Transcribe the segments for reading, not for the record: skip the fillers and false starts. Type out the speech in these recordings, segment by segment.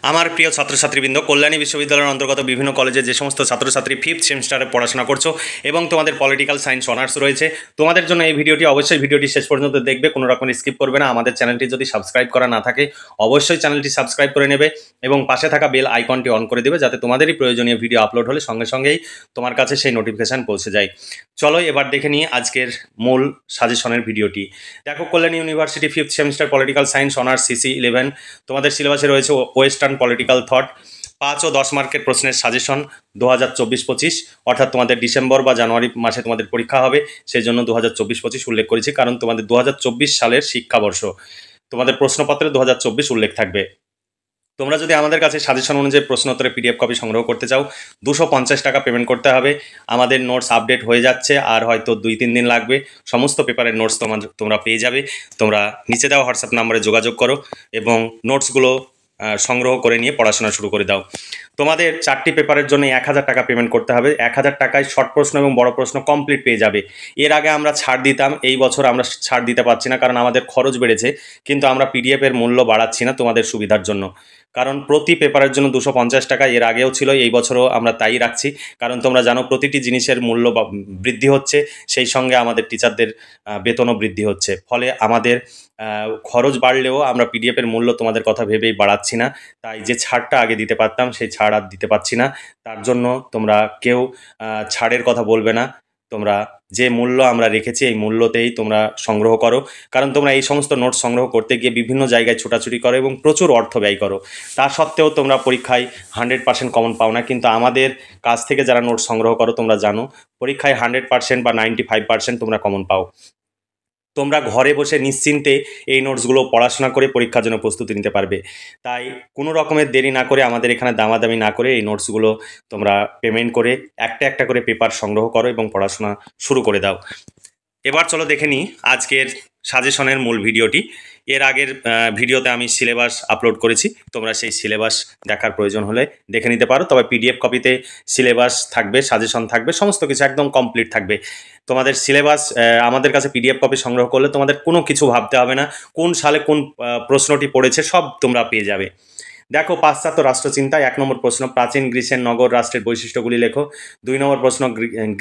আমার প্রিয় ছাত্রছাত্রীবৃন্দ, কল্যাণী বিশ্ববিদ্যালয়ের অন্তর্গত বিভিন্ন কলেজে যে সমস্ত ছাত্রছাত্রী ফিফথ সেমিস্টারে পড়াশোনা করছো এবং তোমাদের পলিটিক্যাল সায়েন্স অনার্স রয়েছে, তোমাদের জন্য এই ভিডিওটি অবশ্যই ভিডিওটি শেষ পর্যন্ত দেখবে, কোনো রকমের স্কিপ করবে না। আমাদের চ্যানেলটি যদি সাবস্ক্রাইব করা না থাকে অবশ্যই চ্যানেলটি সাবস্ক্রাইব করে নেবে এবং পাশে থাকা বেল আইকনটি অন করে দেবে, যাতে তোমাদেরই প্রয়োজনীয় ভিডিও আপলোড হলে সঙ্গে সঙ্গেই তোমার কাছে সেই নোটিফিকেশান পৌঁছে যায়। চলো এবার দেখে নিই আজকের মূল সাজেশনের ভিডিওটি। দেখো, Kalyani university fifth semester political science honours CC11 তোমাদের সিলেবাসে রয়েছে ওয়েস্টার্ন পলিটিক্যাল থট, 5 ও 10 মার্কের প্রশ্নের সাজেশন 2024-25, অর্থাৎ তোমাদের ডিসেম্বর বা জানুয়ারি মাসে তোমাদের পরীক্ষা হবে, সেই জন্য 2024-25 উল্লেখ করেছি, কারণ তোমাদের 2024 সালের শিক্ষাবর্ষ, তোমাদের প্রশ্নপত্রে 2024 উল্লেখ থাকবে। তোমরা যদি আমাদের কাছে সাজেশন অনুযায়ী প্রশ্নোত্তরের PDF কপি সংগ্রহ করতে চাও, 250 টাকা পেমেন্ট করতে হবে। আমাদের নোটস আপডেট হয়ে যাচ্ছে, আর হয়তো 2-3 দিন লাগবে। সমস্ত পেপারের নোটস তোমরা পেয়ে যাবে। তোমরা নিচে দেওয়া হোয়াটসঅ্যাপ নাম্বারে যোগাযোগ করো এবং নোটসগুলো সংগ্রহ করে নিয়ে পড়াশোনা শুরু করে দাও। তোমাদের 4টি পেপারের জন্য 1000 টাকা পেমেন্ট করতে হবে। 1000 টাকায় শর্ট প্রশ্ন এবং বড় প্রশ্ন কমপ্লিট পেয়ে যাবে। এর আগে আমরা ছাড় দিতাম, এই বছর আমরা ছাড় দিতে পারছি না, কারণ আমাদের খরচ বেড়েছে, কিন্তু আমরা PDF এর মূল্য বাড়াচ্ছি না তোমাদের সুবিধার জন্য। কারণ প্রতি পেপারের জন্য 250 টাকা, এর আগেও ছিল, এই বছরও আমরা তাই রাখছি, কারণ তোমরা জানো প্রতিটি জিনিসের মূল্য বৃদ্ধি হচ্ছে, সেই সঙ্গে আমাদের টিচারদের বেতনও বৃদ্ধি হচ্ছে। ফলে আমাদের খরচ বাড়লেও আমরা PDF এর মূল্য তোমাদের কথা ভেবেই বাড়াচ্ছি না। তাই যে ছাড়টা আগে দিতে পারতাম সেই ছাড় আর দিতে পারছি না। তার জন্য তোমরা কেউ ছাড়ের কথা বলবে না। তোমরা যে মূল্য আমরা রেখেছি এই মূল্যতেই তোমরা সংগ্রহ করো, কারণ তোমরা এই সমস্ত নোট সংগ্রহ করতে গিয়ে বিভিন্ন জায়গায় ছোটাছুটি করো এবং প্রচুর অর্থ ব্যয় করো। তা সত্ত্বেও তোমরা পরীক্ষায় 100% কমন পাও না, কিন্তু আমাদের কাছ থেকে যারা নোট সংগ্রহ করো তোমরা জানো পরীক্ষায় 100% বা 95% তোমরা কমন পাও। তোমরা ঘরে বসে নিশ্চিন্তে এই নোটসগুলো পড়াশোনা করে পরীক্ষার জন্য প্রস্তুতি নিতে পারবে। তাই কোনো রকমের দেরি না করে, আমাদের এখানে দামাদামি না করে এই নোটসগুলো তোমরা পেমেন্ট করে একটা একটা করে পেপার সংগ্রহ করো এবং পড়াশোনা শুরু করে দাও। এবার চলো দেখে নিই আজকের সাজেশনের মূল ভিডিওটি। এর আগের ভিডিওতে আমি সিলেবাস আপলোড করেছি, তোমরা সেই সিলেবাস দেখার প্রয়োজন হলে দেখে নিতে পারো। তবে PDF কপিতে সিলেবাস থাকবে, সাজেশন থাকবে, সমস্ত কিছু একদম কমপ্লিট থাকবে। তোমাদের সিলেবাস আমাদের কাছে PDF কপি সংগ্রহ করলে তোমাদের কোনো কিছু ভাবতে হবে না, কোন সালে কোন প্রশ্নটি পড়েছে সব তোমরা পেয়ে যাবে। দেখো, পাশ্চাত্য রাষ্ট্রচিন্তায় 1 নম্বর প্রশ্ন, প্রাচীন গ্রিসের নগর রাষ্ট্রের বৈশিষ্ট্যগুলি লেখো। 2 নম্বর প্রশ্ন,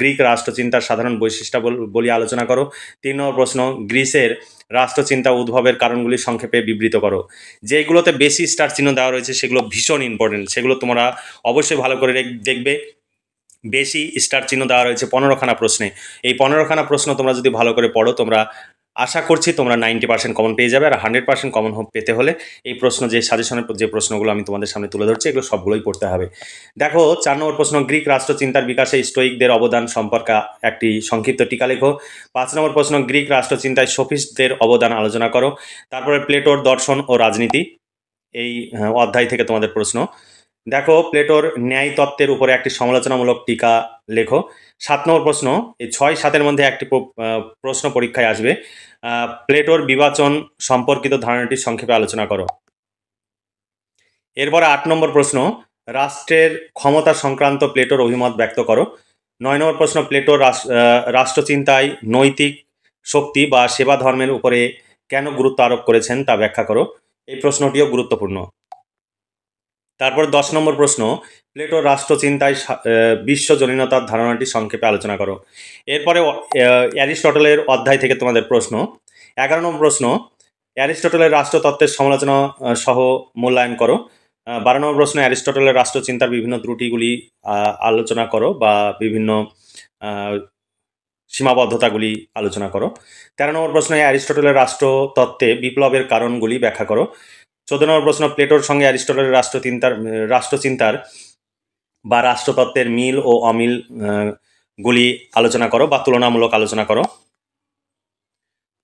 গ্রিক রাষ্ট্রচিন্তার সাধারণ বৈশিষ্ট্য বলি আলোচনা করো। 3 নম্বর প্রশ্ন, গ্রিসের রাষ্ট্রচিন্তা উদ্ভবের কারণগুলি সংক্ষেপে বিবৃত করো। যেগুলোতে বেশি স্টার চিহ্ন দেওয়া রয়েছে সেগুলো ভীষণ ইম্পর্টেন্ট, সেগুলো তোমরা অবশ্যই ভালো করে দেখবে। বেশি স্টার চিহ্ন দেওয়া রয়েছে 15খানা প্রশ্নে। এই 15খানা প্রশ্ন তোমরা যদি ভালো করে পড়ো, তোমরা আশা করছি তোমরা 90% কমন পেয়ে যাবে। আর 100% কমন পেতে হলে এই প্রশ্ন, যে সাজেশনের যে প্রশ্নগুলো আমি তোমাদের সামনে তুলে ধরছি, এগুলো সবগুলোই পড়তে হবে। দেখো, 4 নম্বর প্রশ্ন, গ্রিক রাষ্ট্রচিন্তার বিকাশে স্টোইকদের অবদান সম্পর্কে একটি সংক্ষিপ্ত টিকা লেখো। 5 নম্বর প্রশ্ন, গ্রিক রাষ্ট্রচিন্তায় সোফিস্টদের অবদান আলোচনা করো। তারপরে প্লেটোর দর্শন ও রাজনীতি, এই অধ্যায় থেকে তোমাদের প্রশ্ন। দেখো, প্লেটোর ন্যায় তত্ত্বের উপরে একটি সমালোচনামূলক টিকা লেখো। 7 নম্বর প্রশ্ন, এই 6-7-এর মধ্যে একটি প্রশ্ন পরীক্ষায় আসবে। প্লেটোর বিভাজন সম্পর্কিত ধারণাটি সংক্ষেপে আলোচনা করো। এরপরে 8 নম্বর প্রশ্ন, রাষ্ট্রের ক্ষমতা সংক্রান্ত প্লেটোর অভিমত ব্যক্ত করো। 9 নম্বর প্রশ্ন, প্লেটোর রাষ্ট্রচিন্তায় নৈতিক শক্তি বা সেবা ধর্মের উপরে কেন গুরুত্ব আরোপ করেছেন তা ব্যাখ্যা করো। এই প্রশ্নটিও গুরুত্বপূর্ণ। তারপর 10 নম্বর প্রশ্ন, প্লেটোর রাষ্ট্রচিন্তায় বিশ্বজনীনতার ধারণাটি সংক্ষেপে আলোচনা করো। এরপরে অ্যারিস্টটলের অধ্যায় থেকে তোমাদের প্রশ্ন। 11 নম্বর প্রশ্ন, অ্যারিস্টটলের রাষ্ট্রতত্ত্বের সমালোচনা সহ মূল্যায়ন করো। 12 নম্বর প্রশ্ন, অ্যারিস্টটলের রাষ্ট্রচিন্তার বিভিন্ন ত্রুটিগুলি আলোচনা করো বা বিভিন্ন সীমাবদ্ধতাগুলি আলোচনা করো। 13 নম্বর প্রশ্ন, অ্যারিস্টটলের রাষ্ট্রতত্ত্বে বিপ্লবের কারণগুলি ব্যাখ্যা করো। 14 নম্বর প্রশ্ন, প্লেটোর সঙ্গে অ্যারিস্টটলের রাষ্ট্রচিন্তার বা রাষ্ট্রতত্ত্বের মিল ও অমিল গুলি আলোচনা করো বা তুলনামূলক আলোচনা করো।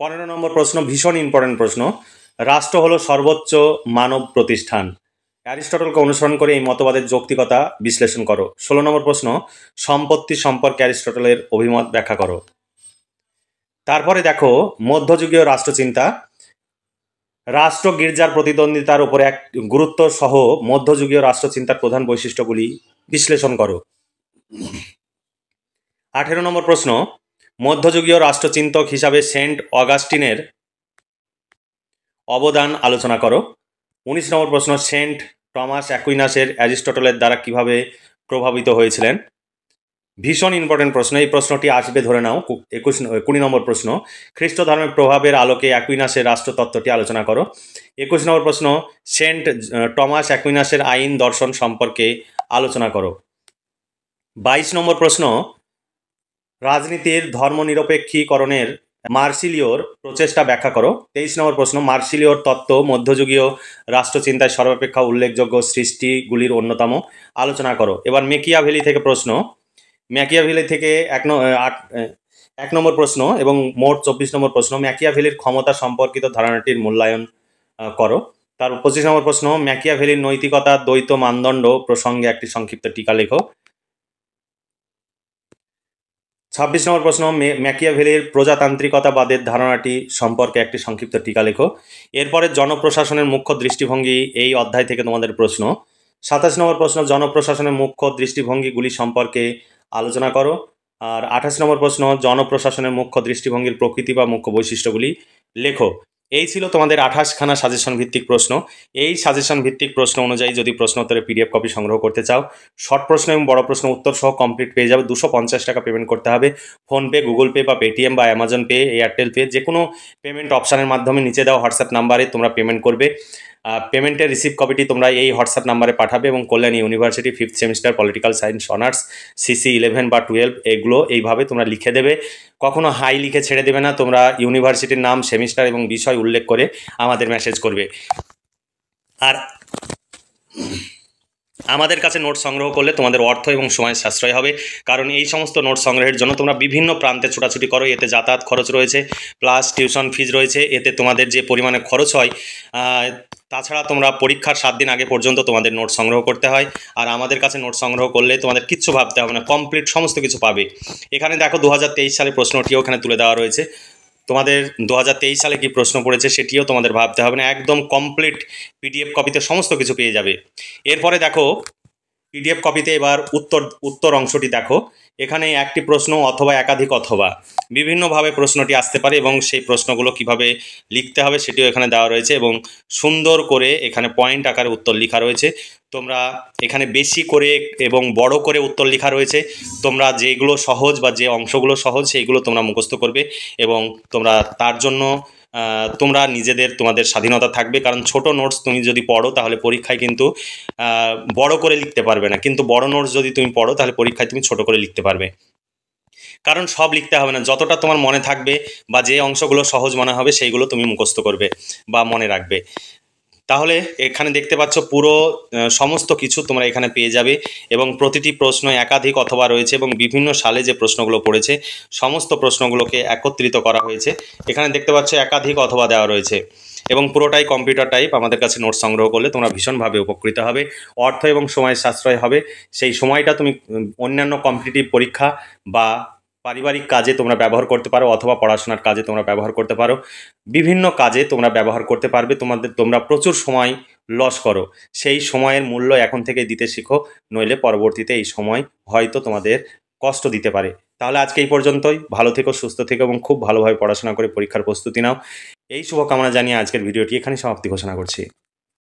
15 নম্বর প্রশ্ন, ভীষণ ইম্পর্টেন্ট প্রশ্ন, রাষ্ট্র হলো সর্বোচ্চ মানব প্রতিষ্ঠান। অ্যারিস্টটলকে অনুসরণ করে এই মতবাদের যৌক্তিকতা বিশ্লেষণ করো। 16 নম্বর প্রশ্ন, সম্পত্তি সম্পর্কে অ্যারিস্টটলের অভিমত ব্যাখ্যা করো। তারপরে দেখো, মধ্যযুগীয় রাষ্ট্রচিন্তা, রাষ্ট্র গির্জার প্রতিদ্বন্দ্বিতার উপরে এক গুরুত্ব সহ মধ্যযুগীয় রাষ্ট্রচিন্তার প্রধান বৈশিষ্ট্যগুলি বিশ্লেষণ করো। 18 নম্বর প্রশ্ন, মধ্যযুগীয় রাষ্ট্রচিন্তক হিসাবে সেন্ট অগাস্টিনের অবদান আলোচনা করো। 19 নম্বর প্রশ্ন, সেন্ট টমাস অ্যাকুইনাসের অ্যারিস্টটলের দ্বারা কিভাবে প্রভাবিত হয়েছিলেন? ভীষণ ইম্পর্টেন্ট প্রশ্ন, এই প্রশ্নটি আসবে ধরে নাও 20 নম্বর প্রশ্ন। খ্রিস্ট ধর্মের প্রভাবের আলোকে অ্যাকুইনাসের রাষ্ট্রতত্ত্বটি আলোচনা করো। 21 নম্বর প্রশ্ন, সেন্ট টমাস অ্যাকুইনাসের আইন দর্শন সম্পর্কে আলোচনা করো। 22 নম্বর প্রশ্ন, রাজনীতির ধর্মনিরপেক্ষীকরণের মার্সিলিওর প্রচেষ্টা ব্যাখ্যা করো। 23 নম্বর প্রশ্ন, মার্সিলিওর তত্ত্ব মধ্যযুগীয় রাষ্ট্রচিন্তায় সর্বাপেক্ষা উল্লেখযোগ্য সৃষ্টিগুলির অন্যতম, আলোচনা করো। এবার মেকিয়াভেলি থেকে প্রশ্ন, ম্যাকিয়াভেলি থেকে 1 নম্বর প্রশ্ন এবং মোট 24 নম্বর প্রশ্ন, ম্যাকিয়াভেলির ক্ষমতা সম্পর্কিত ধারণাটির মূল্যায়ন করো। তার 25 নম্বর প্রশ্ন, ম্যাকিয়াভেলির নৈতিকতা দ্বৈত মানদণ্ড প্রসঙ্গে একটি সংক্ষিপ্ত টিকা লেখো। 26 নম্বর প্রশ্ন, ম্যাকিয়াভেলির প্রজাতান্ত্রিকতাবাদের ধারণাটি সম্পর্কে একটি সংক্ষিপ্ত টিকা লেখো। এরপরে জনপ্রশাসনের মুখ্য দৃষ্টিভঙ্গি, এই অধ্যায় থেকে তোমাদের প্রশ্ন। 27 নম্বর প্রশ্ন, জনপ্রশাসনের মুখ্য দৃষ্টিভঙ্গিগুলি সম্পর্কে আলোচনা করো। আর 28 নম্বর প্রশ্ন, জনপ্রশাসনের মুখ্য দৃষ্টিভঙ্গির প্রকৃতি বা মুখ্য বৈশিষ্ট্যগুলি লেখো। এই ছিল তোমাদের 28খানা সাজেশন ভিত্তিক প্রশ্ন। এই সাজেশন ভিত্তিক প্রশ্ন অনুযায়ী যদি প্রশ্নোত্তরের পিডিএফ কপি সংগ্রহ করতে চাও, শর্ট প্রশ্ন এবং বড় প্রশ্ন উত্তর সহ কমপ্লিট পেয়ে যাবে। 250 টাকা পেমেন্ট করতে হবে। ফোনপে, গুগল পে বা পেটিএম বা অ্যামাজন পে, এয়ারটেল পে, যে কোনো পেমেন্ট অপশানের মাধ্যমে নিচে দেওয়া হোয়াটসঅ্যাপ নাম্বারে তোমরা পেমেন্ট করবে। পেমেন্টের রিসিভ কপিটি তোমরা এই হোয়াটসঅ্যাপ নাম্বারে পাঠাবে এবং Kalyani university 5th semester political science honours CC 11 বা 12 এগুলো এইভাবে তোমরা লিখে দেবে। কখনো হাই লিখে ছেড়ে দেবে না, তোমরা ইউনিভার্সিটির নাম, সেমিস্টার এবং বিষয় উল্লেখ করে আমাদের মেসেজ করবে। আর আমাদের কাছে নোট সংগ্রহ করলে তোমাদের অর্থ এবং সময় সাশ্রয় হবে, কারণ এই সমস্ত নোট সংগ্রহের জন্য তোমরা বিভিন্ন প্রান্তে ছোটাছুটি করো। এতে যাতায়াত খরচ রয়েছে, প্লাস টিউশন ফিজ রয়েছে। এতে তোমাদের যে পরিমাণে খরচ হয়, তাছাড়া তোমরা পরীক্ষার 7 দিন আগে পর্যন্ত তোমাদের নোট সংগ্রহ করতে হয়। আর আমাদের কাছে নোট সংগ্রহ করলে তোমাদের কিচ্ছু ভাবতে হবে না, কমপ্লিট সমস্ত কিছু পাবে। এখানে দেখো 2023 সালের প্রশ্নটিও এখানে তুলে দেওয়া রয়েছে। তোমাদের 2023 সালে কি প্রশ্ন পড়েছে সেটিও তোমাদের ভাবতে হবে না, একদম কমপ্লিট পিডিএফ কপিতে সমস্ত কিছু পেয়ে যাবে। এরপরে দেখো পিডিএফ কপিতে এবার উত্তর অংশটি দেখো। এখানে একটি প্রশ্ন অথবা একাধিক অথবা বিভিন্নভাবে প্রশ্নটি আসতে পারে এবং সেই প্রশ্নগুলো কিভাবে লিখতে হবে সেটিও এখানে দেওয়া রয়েছে এবং সুন্দর করে এখানে পয়েন্ট আকারে উত্তর লেখা রয়েছে। তোমরা এখানে বেশি করে এবং বড় করে উত্তর লেখা রয়েছে। তোমরা যেগুলো সহজ বা যে অংশগুলো সহজ সেইগুলো তোমরা মুখস্থ করবে এবং তোমরা তার জন্য তোমরা তোমাদের স্বাধীনতা থাকবে, কারণ ছোট নোটস তুমি যদি পড়ো তাহলে পরীক্ষায় কিন্তু বড় করে লিখতে পারবে না, কিন্তু বড় নোটস যদি তুমি পড়ো তাহলে পরীক্ষায় তুমি ছোট করে লিখতে পারবে। কারণ সব লিখতে হবে না, যতটা তোমার মনে থাকবে বা যে অংশগুলো সহজ মনে হবে সেইগুলো তুমি মুখস্থ করবে বা মনে রাখবে। তাহলে এখানে দেখতে পাচ্ছ পুরো সমস্ত কিছু তোমরা এখানে পেয়ে যাবে এবং প্রতিটি প্রশ্ন একাধিক অথবা রয়েছে এবং বিভিন্ন সালে যে প্রশ্নগুলো পড়েছে সমস্ত প্রশ্নগুলোকে একত্রিত করা হয়েছে। এখানে দেখতে পাচ্ছ একাধিক অথবা দেওয়া রয়েছে এবং পুরোটাই কম্পিউটার টাইপ। আমাদের কাছে নোট সংগ্রহ করলে তোমরা ভীষণভাবে উপকৃত হবে, অর্থ এবং সময় সাশ্রয় হবে। সেই সময়টা তুমি অন্যান্য কম্পিটিটিভ পরীক্ষা বা পারিবারিক কাজে তোমরা ব্যবহার করতে পারো অথবা পড়াশোনার কাজে তোমরা ব্যবহার করতে পারো, বিভিন্ন কাজে তোমরা ব্যবহার করতে পারবে। তোমরা প্রচুর সময় লস করো, সেই সময়ের মূল্য এখন থেকে দিতে শিখো, নইলে পরবর্তীতে এই সময় হয়তো তোমাদের কষ্ট দিতে পারে। তাহলে আজকে এই পর্যন্তই। ভালো থেকো, সুস্থ থেকো এবং খুব ভালোভাবে পড়াশোনা করে পরীক্ষার প্রস্তুতি নাও। এই শুভকামনা জানিয়ে আজকের ভিডিওটি এখানেই সমাপ্তি ঘোষণা করছি।